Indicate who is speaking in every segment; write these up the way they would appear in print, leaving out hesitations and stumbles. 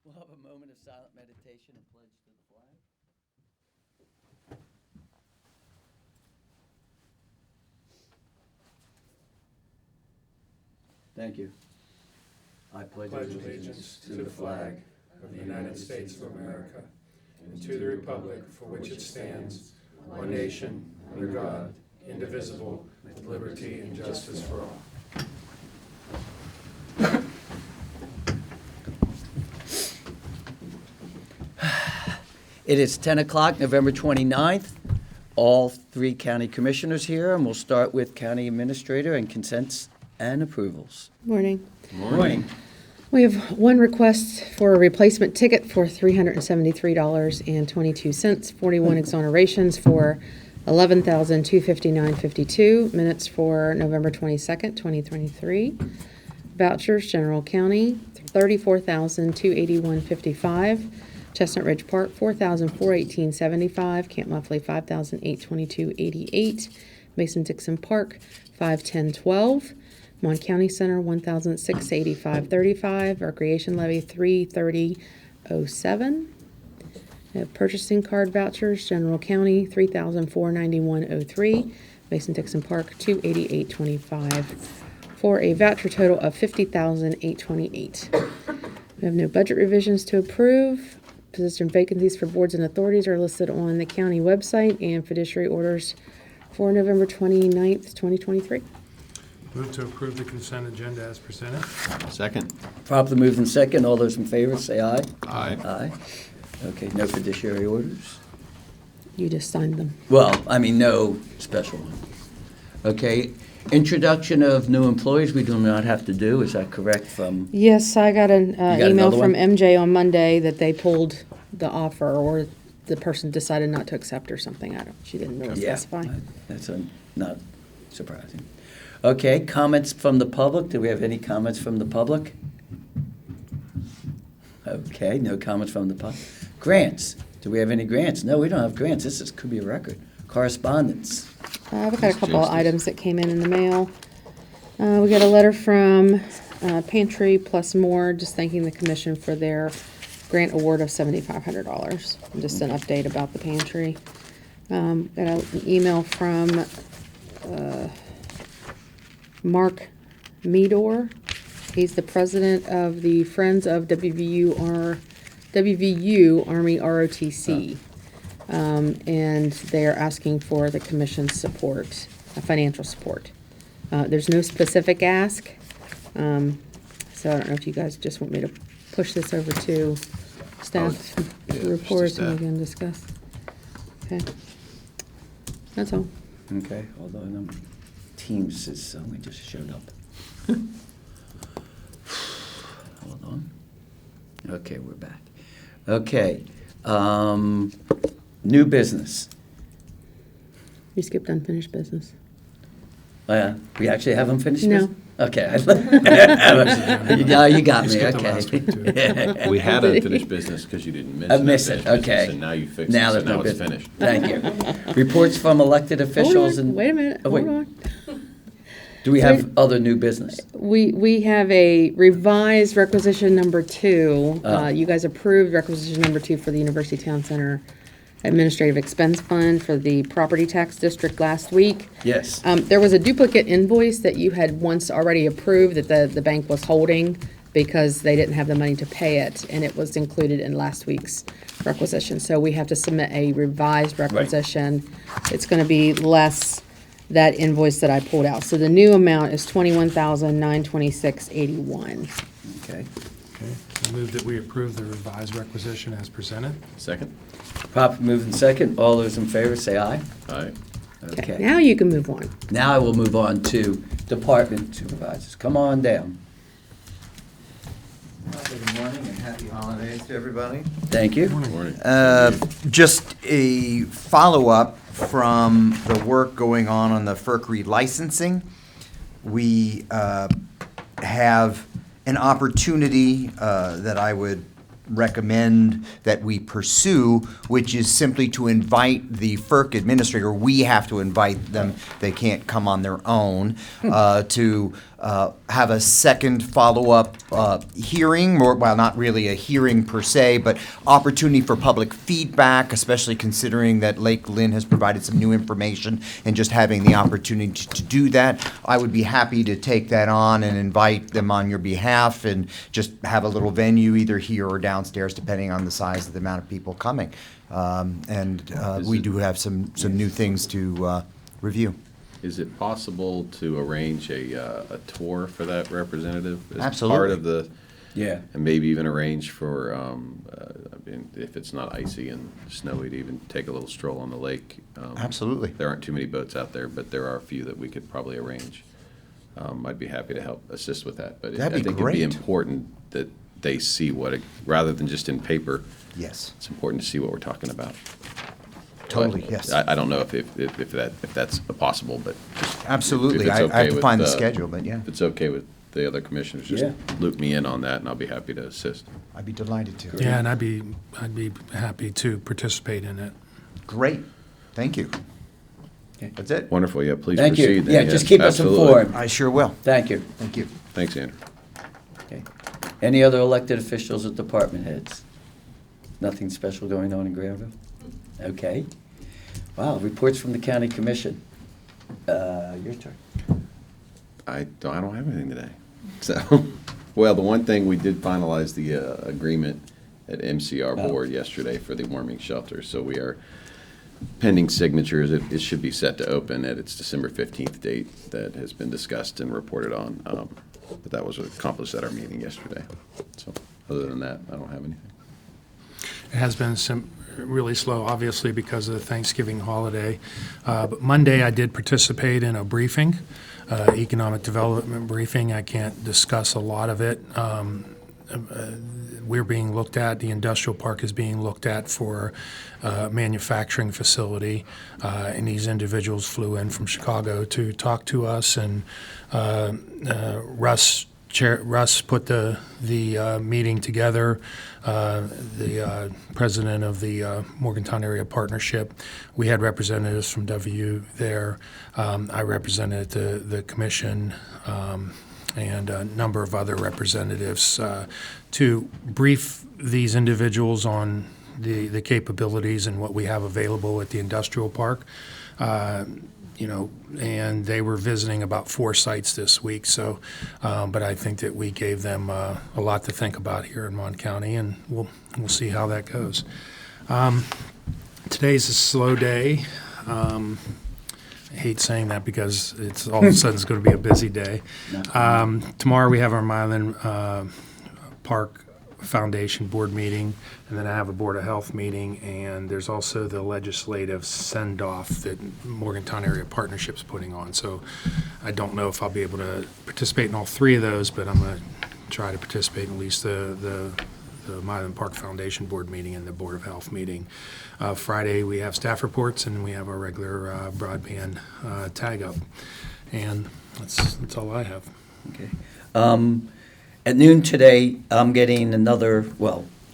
Speaker 1: We'll have a moment of silent meditation and pledge to the flag. Thank you. I pledge
Speaker 2: allegiance to the flag of the United States of America and to the republic for which it stands, one nation, under God, indivisible, with liberty and justice for all.
Speaker 1: It is 10 o'clock, November 29th. All three county commissioners here, and we'll start with county administrator and consents and approvals.
Speaker 3: Morning.
Speaker 1: Morning.
Speaker 3: We have one request for a replacement ticket for $373.22, 41 exonerations for $11,259.52, minutes for November 22nd, 2023. Vouchers, General County, $34,281.55. Chestnut Ridge Park, $4,418.75. Camp Muffley, $5,822.88. Mason-Dixon Park, $510.12. Mon County Center, $1,685.35. Recreation Levy, $330.07. Purchasing card vouchers, General County, $3,491.03. Mason-Dixon Park, $288.25. For a voucher total of $50,828. We have no budget revisions to approve. Position vacancies for boards and authorities are listed on the county website, and fiduciary orders for November 29th, 2023.
Speaker 2: Move to approve the consent agenda as presented.
Speaker 4: Second.
Speaker 1: Properly moved in second. All those in favor, say aye.
Speaker 4: Aye.
Speaker 1: Aye. Okay, no fiduciary orders?
Speaker 3: You just signed them.
Speaker 1: Well, I mean, no special one. Okay, introduction of new employees we do not have to do, is that correct from?
Speaker 3: Yes, I got an
Speaker 1: got
Speaker 3: email
Speaker 1: another
Speaker 3: from
Speaker 1: one?
Speaker 3: MJ on Monday that they pulled the offer, or the person decided not to accept or something. She didn't really
Speaker 1: Yeah,
Speaker 3: specify.
Speaker 1: that's not surprising. Okay, comments from the public. Do we have any comments from the public? Okay, no comments from the public. Grants. Do we have any grants? No, we don't have grants. Could be a record. Correspondence.
Speaker 3: We've got a couple of
Speaker 4: Justice.
Speaker 3: items that came in the mail. We got a letter from Pantry Plus More, just thanking the commission for their grant award of $7,500. And just an update about the pantry. Got an email from Mark Meador. He's the president of the Friends of WVU Army ROTC. And they are asking for the commission's support, financial support. There's no specific ask, so I don't know if you guys just want me to push this over to staff
Speaker 4: yeah,
Speaker 3: reports
Speaker 4: to
Speaker 3: and we
Speaker 4: staff.
Speaker 3: can discuss. Okay, that's all.
Speaker 1: Okay, although Teams is only just showed up. Hold on. Okay, we're back. Okay, new business.
Speaker 3: You skipped unfinished business.
Speaker 1: We actually have unfinished
Speaker 3: No.
Speaker 1: business? Okay. You got
Speaker 2: You
Speaker 1: me,
Speaker 2: skipped the last week,
Speaker 1: okay.
Speaker 4: We had unfinished business because you didn't miss
Speaker 1: I missed it,
Speaker 4: unfinished business,
Speaker 1: okay.
Speaker 4: And now you fixed
Speaker 1: Now
Speaker 4: it,
Speaker 1: there's
Speaker 4: so
Speaker 1: no
Speaker 4: now it's
Speaker 1: business.
Speaker 4: finished.
Speaker 1: Thank you. Reports from elected officials
Speaker 3: Hold on,
Speaker 1: and.
Speaker 3: wait a minute,
Speaker 1: Oh, wait.
Speaker 3: hold on.
Speaker 1: Do we have other new business?
Speaker 3: We have a revised requisition number 2.
Speaker 1: Oh.
Speaker 3: You guys approved requisition number 2 for the University Town Center Administrative Expense Fund for the Property Tax District last week.
Speaker 1: Yes.
Speaker 3: There was a duplicate invoice that you had once already approved that the bank was holding because they didn't have the money to pay it, and it was included in last week's requisition. So we have to submit a revised requisition. It's going to be less that invoice that I pulled out. So the new amount is $21,926.81.
Speaker 1: Okay.
Speaker 2: Okay, I move that we approve the revised requisition as presented.
Speaker 4: Second.
Speaker 1: Properly moved in second. All those in favor, say aye.
Speaker 4: Aye.
Speaker 3: Okay, now you can move on.
Speaker 1: Now I will move on to department supervisors. Come on down.
Speaker 5: Good morning and happy holidays to everybody.
Speaker 1: Thank you.
Speaker 4: Morning.
Speaker 5: Just a follow-up from the work going on the FERC relicensing. We have an opportunity that I would recommend that we pursue, which is simply to invite the FERC administrator. We have to invite them. They can't come on their own to have a second follow-up hearing, or, well, not really a hearing per se, but opportunity for public feedback, especially considering that Lake Lynn has provided some new information, and just having the opportunity to do that. I would be happy to take that on and invite them on your behalf and just have a little venue either here or downstairs, depending on the size of the amount of people coming. We do have some new things to review.
Speaker 4: Is it possible to arrange a tour for that representative? As
Speaker 5: Absolutely.
Speaker 4: part of the,
Speaker 1: Yeah.
Speaker 4: and maybe even arrange for, I mean, if it's not icy and snowy, to even take a little stroll on the lake.
Speaker 5: Absolutely.
Speaker 4: There aren't too many boats out there, but there are a few that we could probably arrange. I'd be happy to help assist with that. But
Speaker 5: That'd be
Speaker 4: I think
Speaker 5: great.
Speaker 4: it'd be important that they see rather than just in paper,
Speaker 5: Yes,
Speaker 4: it's important to see what we're talking about.
Speaker 5: totally,
Speaker 4: But
Speaker 5: yes.
Speaker 4: I don't know if that's possible, but just
Speaker 5: Absolutely.
Speaker 4: if it's
Speaker 5: I
Speaker 4: okay
Speaker 5: have to
Speaker 4: with,
Speaker 5: find the schedule, but yeah,
Speaker 4: If it's okay with the other commissioners, just
Speaker 1: Yeah.
Speaker 4: loop me in on that, and I'll be happy to assist.
Speaker 5: I'd be delighted to.
Speaker 2: Yeah, and I'd be happy to participate in it.
Speaker 5: Great, thank you.
Speaker 1: Okay.
Speaker 5: That's it.
Speaker 4: Wonderful, yeah, please
Speaker 1: Thank you.
Speaker 4: proceed. then,
Speaker 1: Yeah,
Speaker 4: yes,
Speaker 1: just keep us
Speaker 4: absolutely.
Speaker 1: informed.
Speaker 5: I sure will.
Speaker 1: Thank you.
Speaker 5: Thank you.
Speaker 4: Thanks, Andrew.
Speaker 1: Okay. Any other elected officials or department heads? Nothing special going on in Granville? Okay. Wow, reports from the county commission. Your turn.
Speaker 4: I don't have anything today. So, well, the one thing, we did finalize the agreement at MCR
Speaker 1: Oh.
Speaker 4: board yesterday for the warming shelter, so we are pending signatures. It should be set to open at its December 15th date that has been discussed and reported on. But that was accomplished at our meeting yesterday. So, other than that, I don't have anything.
Speaker 2: It has been really slow, obviously, because of the Thanksgiving holiday. But Monday, I did participate in a briefing, economic development briefing. I can't discuss a lot of it. We're being looked at, the industrial park is being looked at for a manufacturing facility. And these individuals flew in from Chicago to talk to us, and Russ put the meeting together, the president of the Morgantown Area Partnership. We had representatives from W there. I represented the commission and a number of other representatives to brief these individuals on the capabilities and what we have available at the industrial park. And they were visiting about 4 sites this week. So, but I think that we gave them a lot to think about here in Mon County, and we'll see how that goes. Today's a slow day. I hate saying that because it's all of a sudden it's going to be a busy day. Tomorrow we have our Milan Park Foundation Board meeting, and then I have a Board of Health meeting, and there's also the legislative send-off that Morgantown Area Partnership's putting on. So I don't know if I'll be able to participate in all 3 of those, but I'm going to try to participate in at least the Milan Park Foundation Board meeting and the Board of Health meeting. Friday we have staff reports, and we have our regular broadband tag-up. And that's all I have.
Speaker 1: Okay. At noon today, I'm getting another,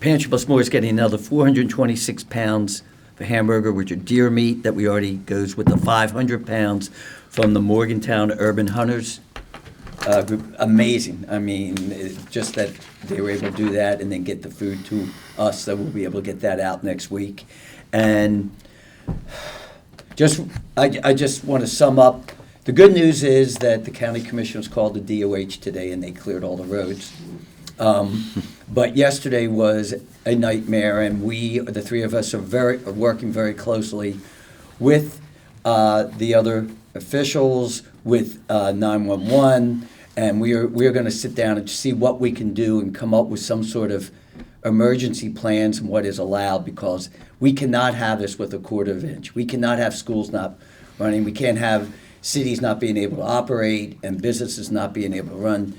Speaker 1: Pantry Plus More is getting another 426 pounds of hamburger, which are deer meat, that we already goes with the 500 pounds from the Morgantown Urban Hunters group. Amazing. I mean, just that they were able to do that and then get the food to us, so we'll be able to get that out next week. And I just want to sum up. The good news is that the county commissioners called the DOH today, and they cleared all the roads. But yesterday was a nightmare, and the 3 of us are working very closely with the other officials, with 911, and we are going to sit down and see what we can do and come up with some sort of emergency plans and what is allowed, because we cannot have this with a quarter of an inch. We cannot have schools not running. We can't have cities not being able to operate and businesses not being able to run.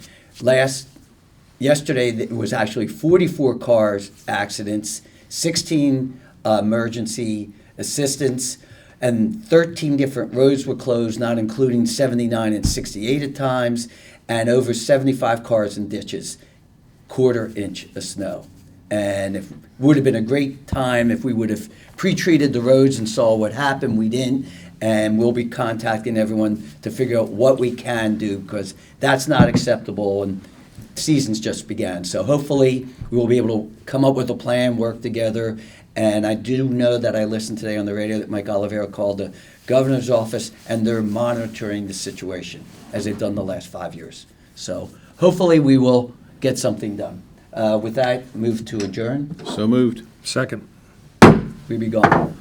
Speaker 1: Yesterday, it was actually 44 cars accidents, 16 emergency assistance, and 13 different roads were closed, not including 79 and 68 at times, and over 75 cars in ditches, quarter inch of snow. And it would have been a great time if we would have pre-treated the roads and saw what happened. We didn't. And we'll be contacting everyone to figure out what we can do, because that's not acceptable, and season's just began. So hopefully, we will be able to come up with a plan, work together. And I do know that I listened today on the radio that Mike Oliveira called the governor's office, and they're monitoring the situation, as they've done the last 5 years. So hopefully, we will get something done. With that, move to adjourn.
Speaker 4: So moved.
Speaker 2: Second.
Speaker 1: We be gone.